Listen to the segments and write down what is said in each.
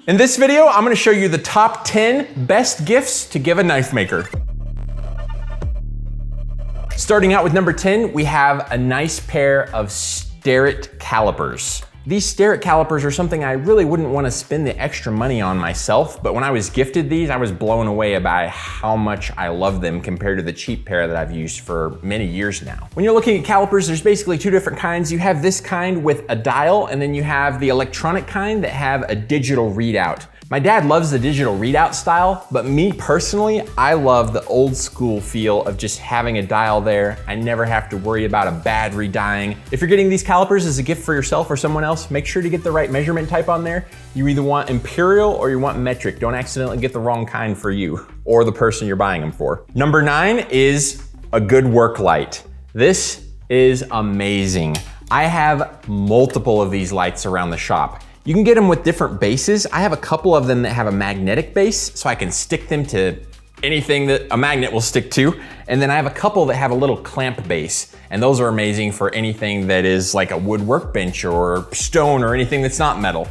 In this video, I'm gonna show you the top 10 best gifts to give a knife maker. Starting out with number 10, we have a nice pair of Starrett Calipers. These Starrett Calipers are something I really wouldn't want to spend the extra money on myself, but when I was gifted these, I was blown away by how much I love them compared to the cheap pair that I've used for many years now. When you're looking at calipers, there's basically two different kinds. You have this kind with a dial, and then you have the electronic kind that have a digital readout. My dad loves the digital readout style, but me personally, I love the old school feel of just having a dial there. I never have to worry about a battery dying. If you're getting these calipers as a gift for yourself or someone else, make sure to get the right measurement type on there. You either want imperial or you want metric. Don't accidentally get the wrong kind for you or the person you're buying them for. Number 9 is a good work light. This is amazing. I have multiple of these lights around the shop. You can get them with different bases. I have a couple of them that have a magnetic base, so I can stick them to anything that a magnet will stick to. And then I have a couple that have a little clamp base, and those are amazing for anything that is like a wood workbench or stone or anything that's not metal.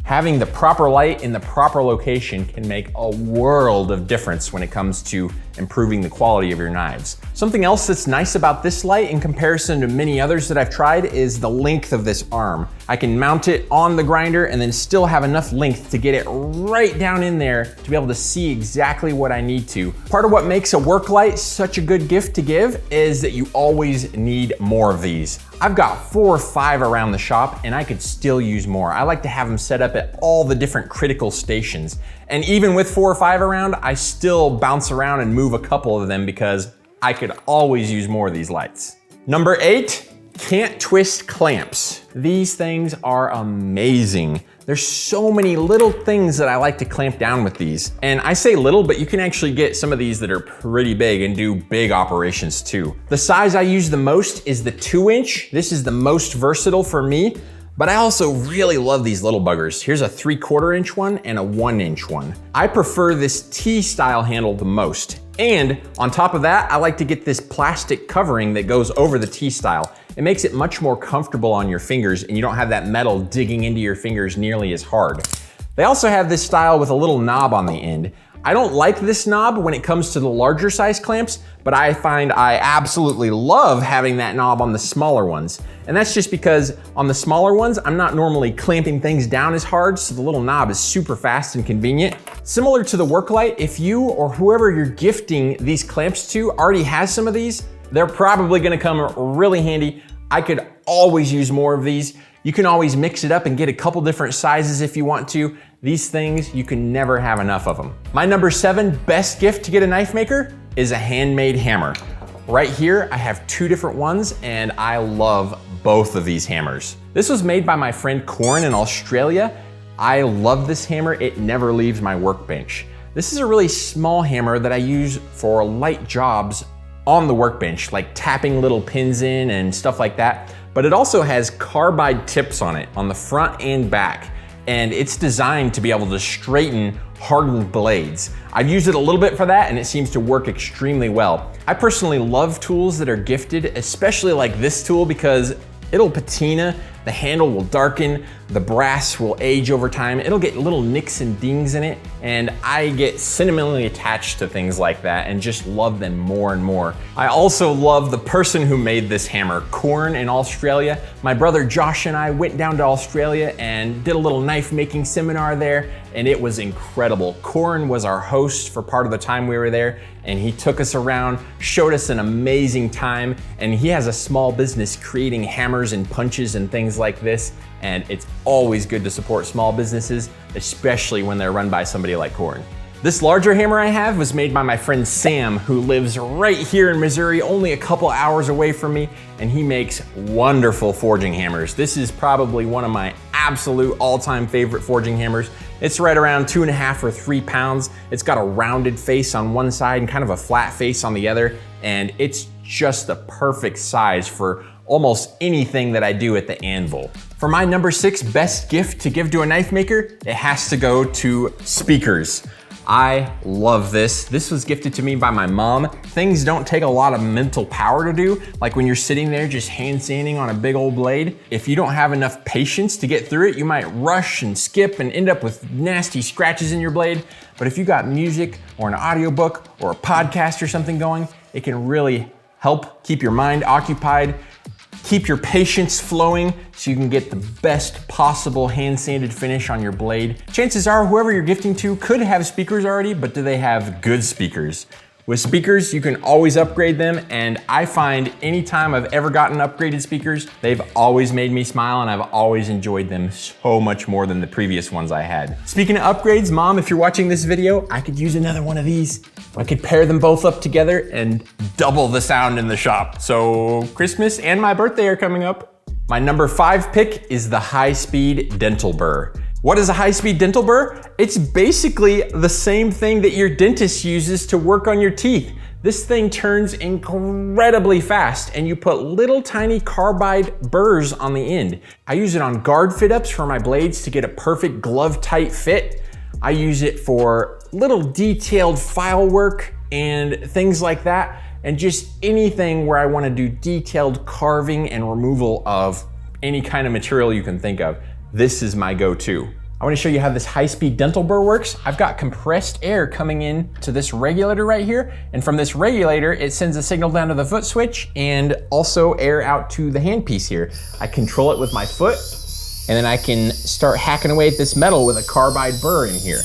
Having the proper light in the proper location can make a world of difference when it comes to improving the quality of your knives. Something else that's nice about this light in comparison to many others that I've tried is the length of this arm. I can mount it on the grinder and then still have enough length to get it right down in there to be able to see exactly what I need to. Part of what makes a work light such a good gift to give is that you always need more of these. I've got 4 or 5 around the shop and I could still use more. I like to have them set up at all the different critical stations. And even with 4 or 5 around, I still bounce around and move a couple of them because I could always use more of these lights. Number 8, Kant twist clamps. These things are amazing. There's so many little things that I like to clamp down with these. And I say little, but you can actually get some of these that are pretty big and do big operations too. The size I use the most is the 2-inch. This is the most versatile for me, but I also really love these little buggers. Here's a 3/4 inch one and a 1-inch one. I prefer this T-style handle the most. And on top of that, I like to get this plastic covering that goes over the T-style. It makes it much more comfortable on your fingers and you don't have that metal digging into your fingers nearly as hard. They also have this style with a little knob on the end. I don't like this knob when it comes to the larger size clamps, but I find I absolutely love having that knob on the smaller ones. And that's just because on the smaller ones, I'm not normally clamping things down as hard, so the little knob is super fast and convenient. Similar to the work light, if you or whoever you're gifting these clamps to already has some of these, they're probably gonna come really handy. I could always use more of these. You can always mix it up and get a couple different sizes if you want to. These things, you can never have enough of them. My number 7 best gift to get a knife maker is a handmade hammer. Right here, I have 2 different ones and I love both of these hammers. This was made by my friend Corin in Australia. I love this hammer, it never leaves my workbench. This is a really small hammer that I use for light jobs on the workbench, like tapping little pins in and stuff like that. But it also has carbide tips on it, on the front and back. And it's designed to be able to straighten hardened blades. I've used it a little bit for that and it seems to work extremely well. I personally love tools that are gifted, especially like this tool, because it'll patina, the handle will darken, the brass will age over time, it'll get little nicks and dings in it, and I get sentimentally attached to things like that and just love them more and more. I also love the person who made this hammer, Corin in Australia. My brother Josh and I went down to Australia and did a little knife making seminar there, and it was incredible. Corin was our host for part of the time we were there, and he took us around, showed us an amazing time, and he has a small business creating hammers and punches and things like this, and it's always good to support small businesses, especially when they're run by somebody like Corin. This larger hammer I have was made by my friend Sam, who lives right here in Missouri, only a couple hours away from me, and he makes wonderful forging hammers. This is probably one of my absolute all-time favorite forging hammers. It's right around 2.5 or 3 pounds. It's got a rounded face on one side and kind of a flat face on the other, and it's just the perfect size for almost anything that I do at the anvil. For my number 6 best gift to give to a knife maker, it has to go to speakers. I love this. This was gifted to me by my mom. Things don't take a lot of mental power to do, like when you're sitting there just hand sanding on a big old blade. If you don't have enough patience to get through it, you might rush and skip and end up with nasty scratches in your blade. But if you got music or an audiobook or a podcast or something going, it can really help keep your mind occupied, keep your patience flowing so you can get the best possible hand sanded finish on your blade. Chances are whoever you're gifting to could have speakers already, but do they have good speakers? With speakers, you can always upgrade them, and I find anytime I've ever gotten upgraded speakers, they've always made me smile, and I've always enjoyed them so much more than the previous ones I had. Speaking of upgrades, Mom, if you're watching this video, I could use another one of these. I could pair them both up together and double the sound in the shop. So Christmas and my birthday are coming up. My number 5 pick is the high-speed dental burr. What is a high-speed dental burr? It's basically the same thing that your dentist uses to work on your teeth. This thing turns incredibly fast, and you put little tiny carbide burrs on the end. I use it on guard fit-ups for my blades to get a perfect glove-tight fit. I use it for little detailed file work and things like that, and just anything where I want to do detailed carving and removal of any kind of material you can think of. This is my go-to. I want to show you how this high-speed dental burr works. I've got compressed air coming in to this regulator right here, and from this regulator, it sends a signal down to the foot switch and also air out to the handpiece here. I control it with my foot, and then I can start hacking away at this metal with a carbide burr in here.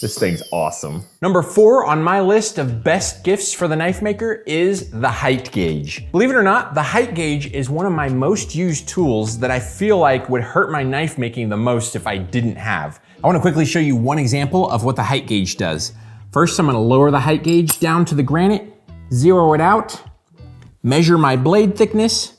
This thing's awesome. Number 4 on my list of best gifts for the knife maker is the height gauge. Believe it or not, the height gauge is one of my most used tools that I feel like would hurt my knife making the most if I didn't have. I want to quickly show you one example of what the height gauge does. First, I'm going to lower the height gauge down to the granite, zero it out, measure my blade thickness.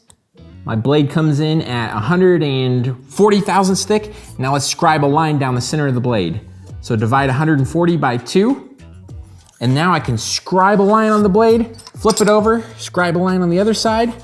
My blade comes in at 140 thousandths thick. Now let's scribe a line down the center of the blade. So divide 140 by 2, and now I can scribe a line on the blade, flip it over, scribe a line on the other side,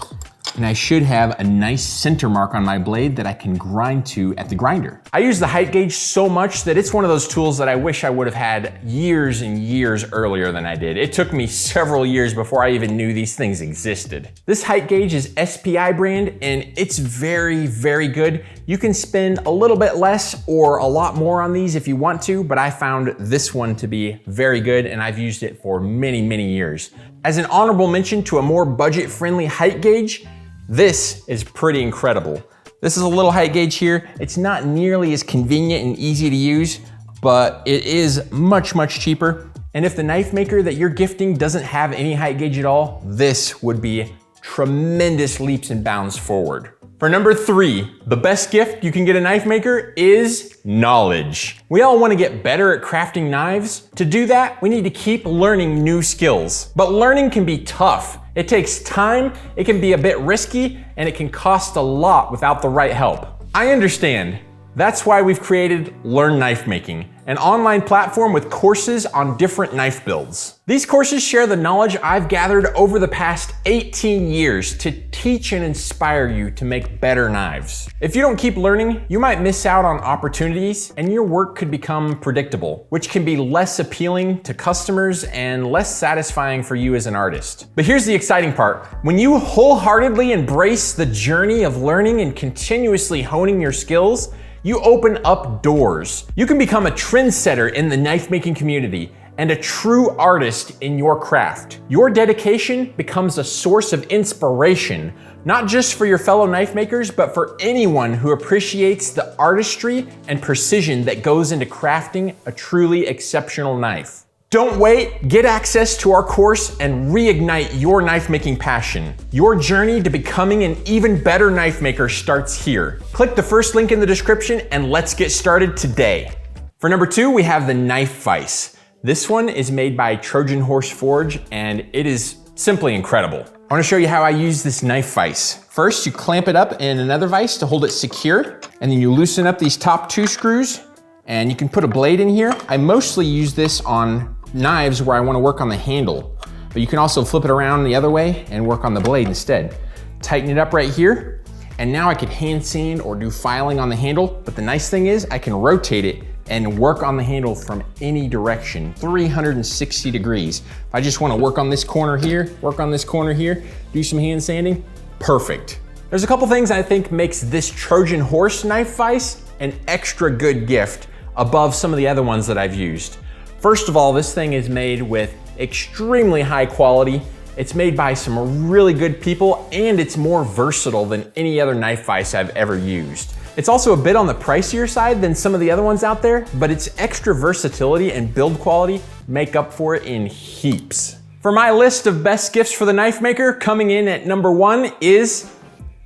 and I should have a nice center mark on my blade that I can grind to at the grinder. I use the height gauge so much that it's one of those tools that I wish I would have had years and years earlier than I did. It took me several years before I even knew these things existed. This height gauge is SPI brand, and it's very, very good. You can spend a little bit less or a lot more on these if you want to, but I found this one to be very good, and I've used it for many, many years. As an honorable mention to a more budget-friendly height gauge, this is pretty incredible. This is a little height gauge here. It's not nearly as convenient and easy to use, but it is much, much cheaper. And if the knife maker that you're gifting doesn't have any height gauge at all, this would be tremendous leaps and bounds forward. For number 3, the best gift you can get a knife maker is knowledge. We all want to get better at crafting knives. To do that, we need to keep learning new skills. But learning can be tough. It takes time, it can be a bit risky, and it can cost a lot without the right help. I understand. That's why we've created Learn Knife Making, an online platform with courses on different knife builds. These courses share the knowledge I've gathered over the past 18 years to teach and inspire you to make better knives. If you don't keep learning, you might miss out on opportunities and your work could become predictable, which can be less appealing to customers and less satisfying for you as an artist. But here's the exciting part. When you wholeheartedly embrace the journey of learning and continuously honing your skills, you open up doors. You can become a trendsetter in the knife making community and a true artist in your craft. Your dedication becomes a source of inspiration, not just for your fellow knife makers, but for anyone who appreciates the artistry and precision that goes into crafting a truly exceptional knife. Don't wait, get access to our course and reignite your knife making passion. Your journey to becoming an even better knife maker starts here. Click the first link in the description and let's get started today. For number 2, we have the knife vise. This one is made by Trojan Horse Forge and it is simply incredible. I want to show you how I use this knife vise. First, you clamp it up in another vise to hold it secure, and then you loosen up these top 2 screws and you can put a blade in here. I mostly use this on knives where I want to work on the handle, but you can also flip it around the other way and work on the blade instead. Tighten it up right here, and now I could hand sand or do filing on the handle, but the nice thing is I can rotate it and work on the handle from any direction, 360 degrees. If I just wanna work on this corner here, work on this corner here, do some hand sanding, perfect. There's a couple things I think makes this Trojan horse knife vise an extra good gift above some of the other ones that I've used. First of all, this thing is made with extremely high quality. It's made by some really good people, and it's more versatile than any other knife vise I've ever used. It's also a bit on the pricier side than some of the other ones out there, but its extra versatility and build quality make up for it in heaps. For my list of best gifts for the Knifemaker, coming in at number 1 is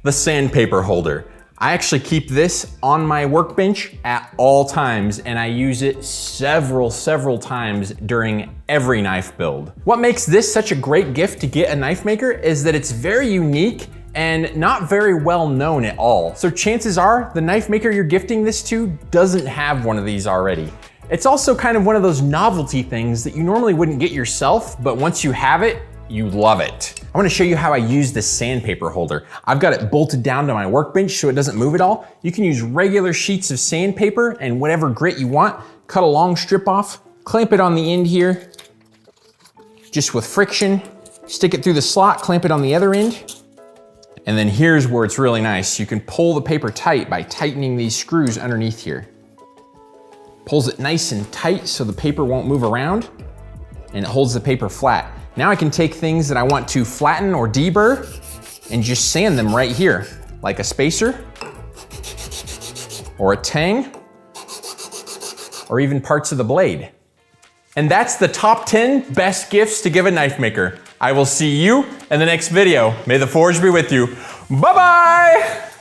the sandpaper holder. I actually keep this on my workbench at all times, and I use it several times during every knife build. What makes this such a great gift to get a Knifemaker is that it's very unique and not very well known at all. So chances are the Knifemaker you're gifting this to doesn't have one of these already. It's also kind of one of those novelty things that you normally wouldn't get yourself, but once you have it, you love it. I wanna show you how I use this sandpaper holder. I've got it bolted down to my workbench so it doesn't move at all. You can use regular sheets of sandpaper and whatever grit you want, cut a long strip off, clamp it on the end here, just with friction, stick it through the slot, clamp it on the other end, and then here's where it's really nice. You can pull the paper tight by tightening these screws underneath here. Pulls it nice and tight so the paper won't move around, and it holds the paper flat. Now I can take things that I want to flatten or deburr and just sand them right here, like a spacer, or a tang, or even parts of the blade. And that's the top 10 best gifts to give a Knifemaker. I will see you in the next video. May the forge be with you. Bye-bye!